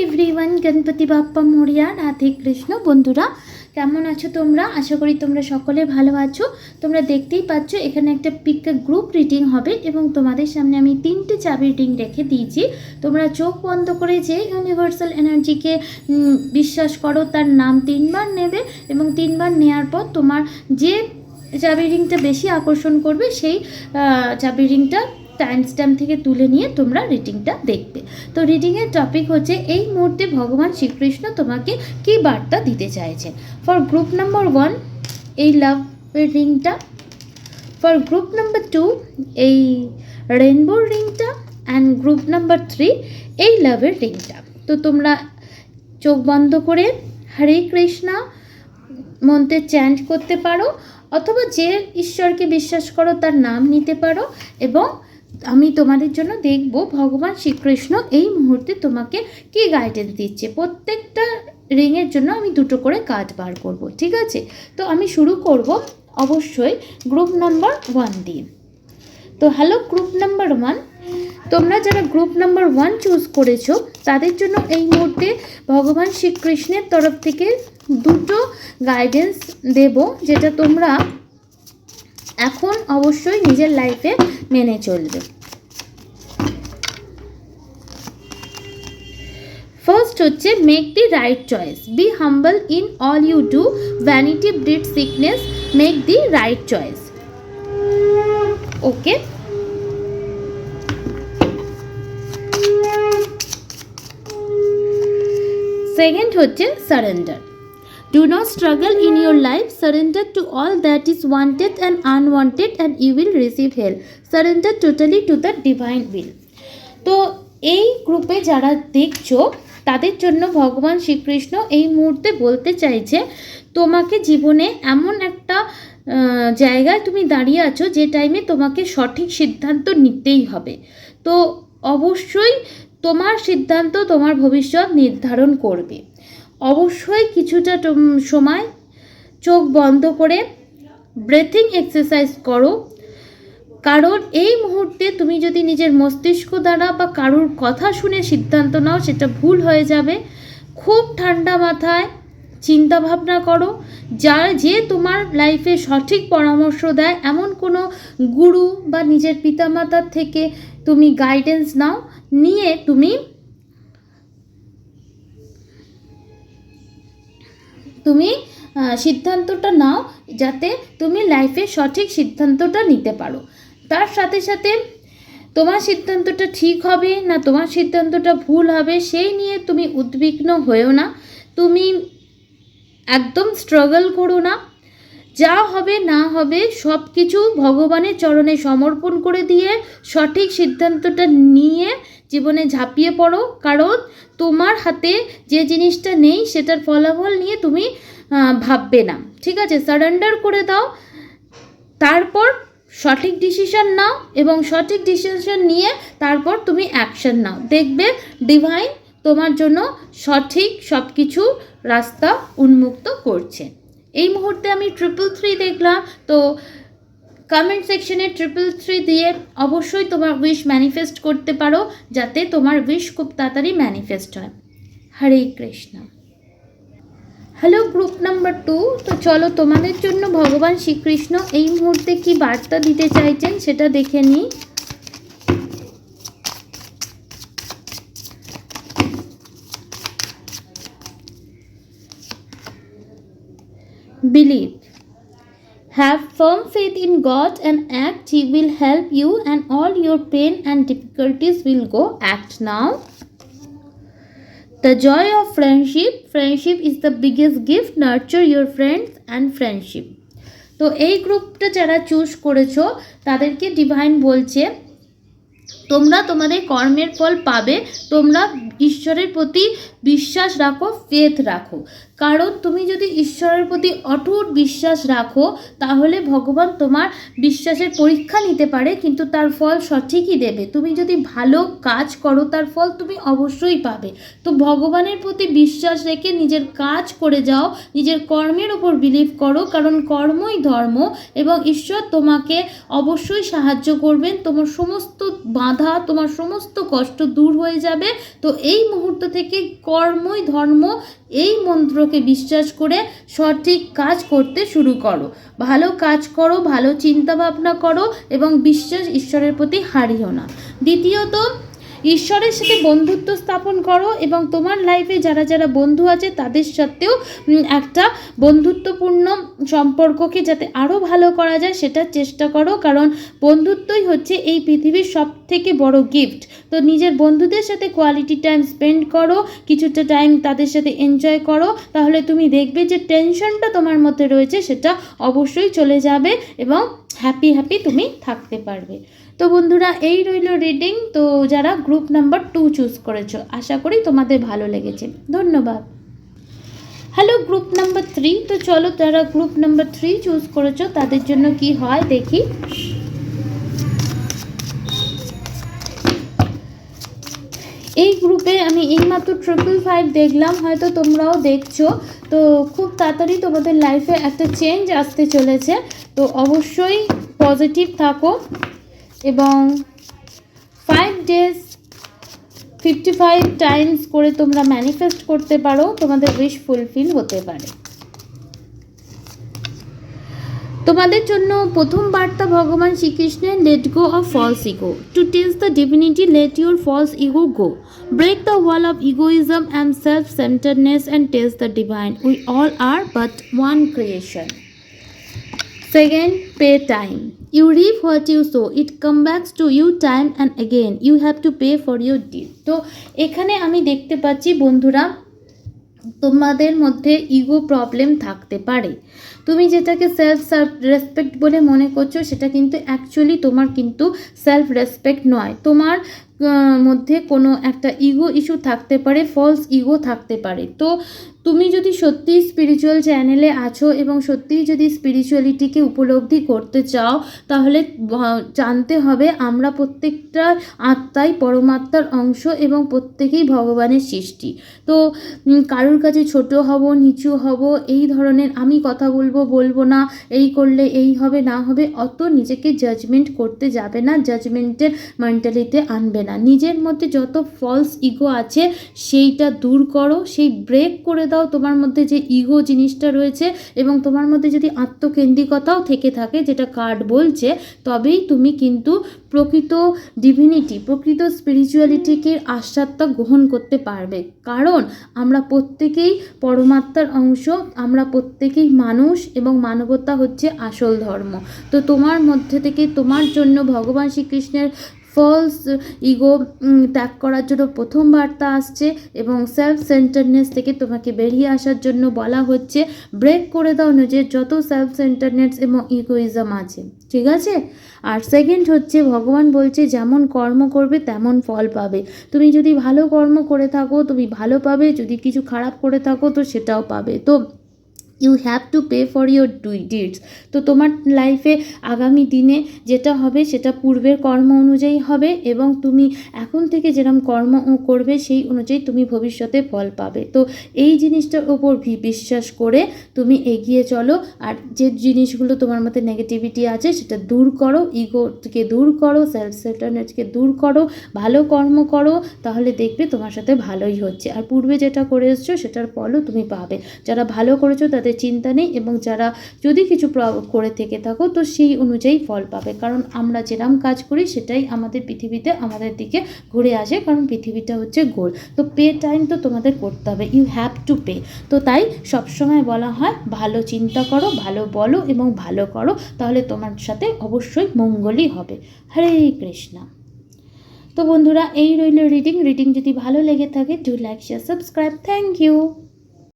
Everyone, Ganapati Bappa Moria. Radhe Krishna. বন্ধুরা কেমন আছো তোমরা? আশা করি তোমরা সকলে ভালো আছো। তোমরা দেখতেই পাচ্ছ এখানে একটা গ্রুপ রিডিং হবে এবং তোমাদের সামনে আমি 3টে চাবি রিডিং রেখে দিয়েছি। তোমরা চোখ বন্ধ করে যে ইউনিভার্সাল এনার্জিকে বিশ্বাস করো তার নাম 3বার নেবে এবং 3বার নেওয়ার পর তোমার যে চাবি রিডিংটা বেশি আকর্ষণ করবে সেই চাবি রিডিংটা টাইম স্ট্যাম্প থেকে তুলে নিয়ে তোমরা রিডিংটা দেখবে। তো রিডিংয়ের টপিক হচ্ছে এই মুহূর্তে ভগবান শ্রীকৃষ্ণ তোমাকে কী বার্তা দিতে চাইছেন। ফর গ্রুপ নাম্বার 1 এই লাভের রিংটা, ফর গ্রুপ নাম্বার 2 এই রেনবোর রিংটা, অ্যান্ড গ্রুপ নাম্বার 3 এই লাভের রিংটা। তো তোমরা চোখ বন্ধ করে হরে কৃষ্ণা মন্ত্রে চ্যান্ট করতে পারো অথবা যে ঈশ্বরকে বিশ্বাস করো তার নাম নিতে পারো এবং আমি তোমাদের জন্য দেখব ভগবান শ্রীকৃষ্ণ এই মুহূর্তে তোমাকে কি গাইডেন্স দিচ্ছে। প্রত্যেকটা রিংয়ের জন্য আমি 2টো করে কার্ড বার করব, ঠিক আছে? তো আমি শুরু করব অবশ্যই গ্রুপ নাম্বার 1 দিয়ে। তো হ্যালো গ্রুপ নাম্বার 1, তোমরা যারা গ্রুপ নাম্বার 1 চুজ করেছো তাদের জন্য এই মুহূর্তে ভগবান শ্রীকৃষ্ণের তরফ থেকে 2টো গাইডেন্স দেব, যেটা তোমরা এখন অবশ্যই নিজের লাইফে মেনে চলবে। ফার্স্ট হচ্ছে make the right choice, be humble in all you do, vanity breed sickness, make the right choice. Okay, second হচ্ছে surrender, do not struggle in your life, surrender to all that is wanted and unwanted and you will receive help, surrender totally to the divine will। তো এই গ্রুপে যারা দেখছো তাদের জন্য ভগবান শ্রীকৃষ্ণ এই মুহূর্তে বলতে চাইছে তোমাকে জীবনে এমন একটা জায়গায় তুমি দাঁড়িয়ে আছো যে টাইমে তোমাকে সঠিক সিদ্ধান্ত নিতেই হবে। তো অবশ্যই তোমার সিদ্ধান্ত তোমার ভবিষ্যৎ নির্ধারণ করবে। অবশ্যই কিছুটা সময় চোখ বন্ধ করে ব্রেথিং এক্সারসাইজ করো, কারণ এই মুহূর্তে তুমি যদি নিজের মস্তিষ্ক দ্বারা বা কারোর কথা শুনে সিদ্ধান্ত নাও সেটা ভুল হয়ে যাবে। খুব ঠান্ডা মাথায় চিন্তা ভাবনা করো, যে তোমার লাইফে সঠিক পরামর্শ দেয় এমন কোনো গুরু বা নিজের পিতামাতার থেকে তুমি গাইডেন্স নাও, নিয়ে তুমি সিদ্ধান্তটা নাও যাতে তুমি লাইফে সঠিক সিদ্ধান্তটা নিতে পারো। তার সাথে সাথে তোমার সিদ্ধান্তটা ঠিক হবে না তোমার সিদ্ধান্তটা ভুল হবে সেই নিয়ে তুমি উদ্বিগ্ন হয়েও না, তুমি একদম স্ট্রাগল করো না। যা হবে না হবে সব কিছু ভগবানের চরণে সমর্পণ করে দিয়ে সঠিক সিদ্ধান্তটা নিয়ে জীবনে ঝাঁপিয়ে পড়ো, কারণ তোমার হাতে যে জিনিসটা নেই সেটার ফলাফল নিয়ে তুমি ভাববে না, ঠিক আছে? সারেন্ডার করে দাও, তারপর সঠিক ডিসিশন নাও এবং সঠিক ডিসিশন নিয়ে তারপর তুমি অ্যাকশন নাও। দেখবে ডিভাইন তোমার জন্য সঠিক সব কিছু রাস্তা উন্মুক্ত করছে। এই মুহূর্তে আমি 333 দেখলাম, তো কমেন্ট সেকশনে 333 দিয়ে অবশ্যই তোমার উইশ ম্যানিফেস্ট করতে পারো যাতে তোমার উইশ খুব তাড়াতাড়ি ম্যানিফেস্ট হয়। হরে কৃষ্ণ। হ্যালো গ্রুপ নাম্বার 2, তো চলো তোমাদের জন্য ভগবান শ্রীকৃষ্ণ এই মুহূর্তে কি বার্তা দিতে চাইছেন সেটা দেখে নিই। Believe, have firm faith in God and act, He will help you and all your pain and difficulties will go. Act now. The joy of friendship, friendship is the biggest gift, nurture your friends and friendship। তো এই গ্রুপটা যারা choose করেছো তাদেরকে divine বলছে তোমরা তোমাদের কর্মের ফল পাবে, তোমরা ঈশ্বরের প্রতি বিশ্বাস রাখো, ফেথ রাখো, কারণ তুমি যদি ঈশ্বরের প্রতি অটুট বিশ্বাস রাখো তাহলে ভগবান তোমার বিশ্বাসের পরীক্ষা নিতে পারে কিন্তু তার ফল সঠিকই দেবে। তুমি যদি ভালো কাজ করো তার ফল তুমি অবশ্যই পাবে। তো ভগবানের প্রতি বিশ্বাস রেখে নিজের কাজ করে যাও, নিজের কর্মের ওপর বিলিভ করো, কারণ কর্মই ধর্ম এবং ঈশ্বর তোমাকে অবশ্যই সাহায্য করবেন। তোমার সমস্ত বাধা বাধা, তোমার সমস্ত কষ্ট দূর হয়ে যাবে। তো এই মুহূর্ত থেকে কর্মই ধর্ম এই মন্ত্রকে বিশ্বাস করে সঠিক কাজ করতে শুরু করো, ভালো কাজ করো, ভালো চিন্তা ভাবনা করো এবং বিশ্বাস ঈশ্বরের প্রতি হারিও না। দ্বিতীয়ত, ঈশ্বরের সাথে বন্ধুত্ব স্থাপন করো এবং তোমার লাইফে যারা যারা বন্ধু আছে তাদের সাথেও একটা বন্ধুত্বপূর্ণ সম্পর্ককে যাতে আরও ভালো করা যায় সেটার চেষ্টা করো, কারণ বন্ধুত্বই হচ্ছে এই পৃথিবীর সব থেকে বড় গিফট। তো নিজের বন্ধুদের সাথে কোয়ালিটি টাইম স্পেন্ড করো, কিছুটা টাইম তাদের সাথে এনজয় করো, তাহলে তুমি দেখবে যে টেনশনটা তোমার মধ্যে রয়েছে সেটা অবশ্যই চলে যাবে এবং হ্যাপি তুমি থাকতে পারবে। তো বন্ধুরা, এই রইল রিডিং। তো যারা গ্রুপ নাম্বার 2 চুজ করেছো, আশা করি তোমাদের ভালো লেগেছে। ধন্যবাদ। হ্যালো গ্রুপ নাম্বার 3, তো চলো যারা গ্রুপ নাম্বার 3 চুজ করেছো তাদের জন্য কি হয় দেখি। এই গ্রুপে আমি এইমাত্র 555 দেখলাম, হয়তো তোমরাও দেখছো। তো খুব তাড়াতাড়ি তোমাদের লাইফে একটা চেঞ্জ আসতে চলেছে, তো অবশ্যই পজিটিভ থাকো এবং 5 days 55 টাইমস করে তোমরা ম্যানিফেস্ট করতে পারো, তোমাদের উইশ ফুলফিল হতে পারে। তোমাদের জন্য প্রথম বার্তা ভগবান শ্রীকৃষ্ণের, let go of false ego, to taste the divinity, let your false ego go, break the wall of egoism and self centredness and taste the divine, we all are but one creation. Second, pay time. You reap what you sow. It comes back to you time and again. You have to pay for your deed. তো এখানে আমি দেখতে পাচ্ছি বন্ধুরা, তোমাদের মধ্যে ego problem থাকতে পারে। তুমি যেটাকে সেলফ রেসপেক্ট বলে মনে করছো সেটা কিন্তু অ্যাকচুয়ালি তোমার কিন্তু সেলফ রেসপেক্ট নয়। তোমার মধ্যে কোনো একটা ইগো ইস্যু থাকতে পারে, ফলস ইগো থাকতে পারে। তো তুমি যদি সত্যিই স্পিরিচুয়াল চ্যানেলে আছো এবং সত্যিই যদি স্পিরিচুয়ালিটিকে উপলব্ধি করতে চাও, তাহলে জানতে হবে আমরা প্রত্যেকটা আত্মাই পরমাত্মার অংশ এবং প্রত্যেকেই ভগবানের সৃষ্টি। তো কারোর কাছে ছোট হব, নিচু হব, এই ধরনের আমি কথা বলবো না, এই করলে এই হবে না হবে, অত নিজেকে জাজমেন্ট করতে যাবে না, জাজমেন্টের মেন্টালিটি আনবে না। নিজের মধ্যে যত ফলস ইগো আছে সেইটা দূর করো, সেই ব্রেক করে দাও তোমার মধ্যে যে ইগো জিনিসটা রয়েছে। এবং তোমার মধ্যে যদি আত্মকেন্দ্রিকতাও থেকে থাকে, যেটা কার্ড বলছে, তবেই তুমি কিন্তু প্রকৃত ডিভিনিটি, প্রকৃত স্পিরিচুয়ালিটিকে আস্বাদটা গ্রহণ করতে পারবে। কারণ আমরা প্রত্যেকেই পরমাত্মার অংশ, আমরা প্রত্যেকেই মানুষ এবং মানবতা হচ্ছে আসল ধর্ম। তো তোমার মধ্যে থেকে তোমার জন্য ভগবান শ্রীকৃষ্ণের ফলস ইগো ত্যাগ করার জন্য প্রথম বার্তা আসছে এবং সেলফ সেন্টারনেস থেকে তোমাকে বেরিয়ে আসার জন্য বলা হচ্ছে, ব্রেক করে দাও নিজের যত সেলফ সেন্টারনেস এবং ইগোইজম আছে, ঠিক আছে? আর সেকেন্ড হচ্ছে, ভগবান বলছে যেমন কর্ম করবে তেমন ফল পাবে। তুমি যদি ভালো কর্ম করে থাকো তুমি ভালো পাবে, যদি কিছু খারাপ করে থাকো তো সেটাও পাবে। তো you have to pay for your deeds. তো তোমার লাইফে আগামী দিনে যেটা হবে সেটা পূর্বের কর্ম অনুযায়ী হবে এবং তুমি এখন থেকে যেরকম কর্ম করবে সেই অনুযায়ী তুমি ভবিষ্যতে ফল পাবে। তো এই জিনিসটার ওপর বিশ্বাস করে তুমি এগিয়ে চলো। আর যে জিনিসগুলো তোমার মধ্যে নেগেটিভিটি আছে সেটা দূর করো, ইগোকে দূর করো, সেলফ সেন্টারনেসকে দূর করো, ভালো কর্ম করো, তাহলে দেখবে তোমার সাথে ভালোই হচ্ছে। আর পূর্বে যেটা করে এসছো সেটার ফলও তুমি পাবে। যারা ভালো করেছো তাদের চিন্তা নেই এবং যারা যদি কিছু করে থেকে থাকো তো সেই অনুযায়ী ফল পাবে। কারণ আমরা যেরকম কাজ করি সেটাই আমাদের পৃথিবীতে আমাদের দিকে ঘুরে আসে, কারণ পৃথিবীটা হচ্ছে গোল। তো পে টাইম তো তোমাদের করতে হবে, ইউ হ্যাভ টু পে। তো তাই সবসময় বলা হয় ভালো চিন্তা করো, ভালো বলো এবং ভালো করো, তাহলে তোমার সাথে অবশ্যই মঙ্গলই হবে। হরে কৃষ্ণ। তো বন্ধুরা, এই রইল রিডিং যদি ভালো লেগে থাকে do like share subscribe. Thank you.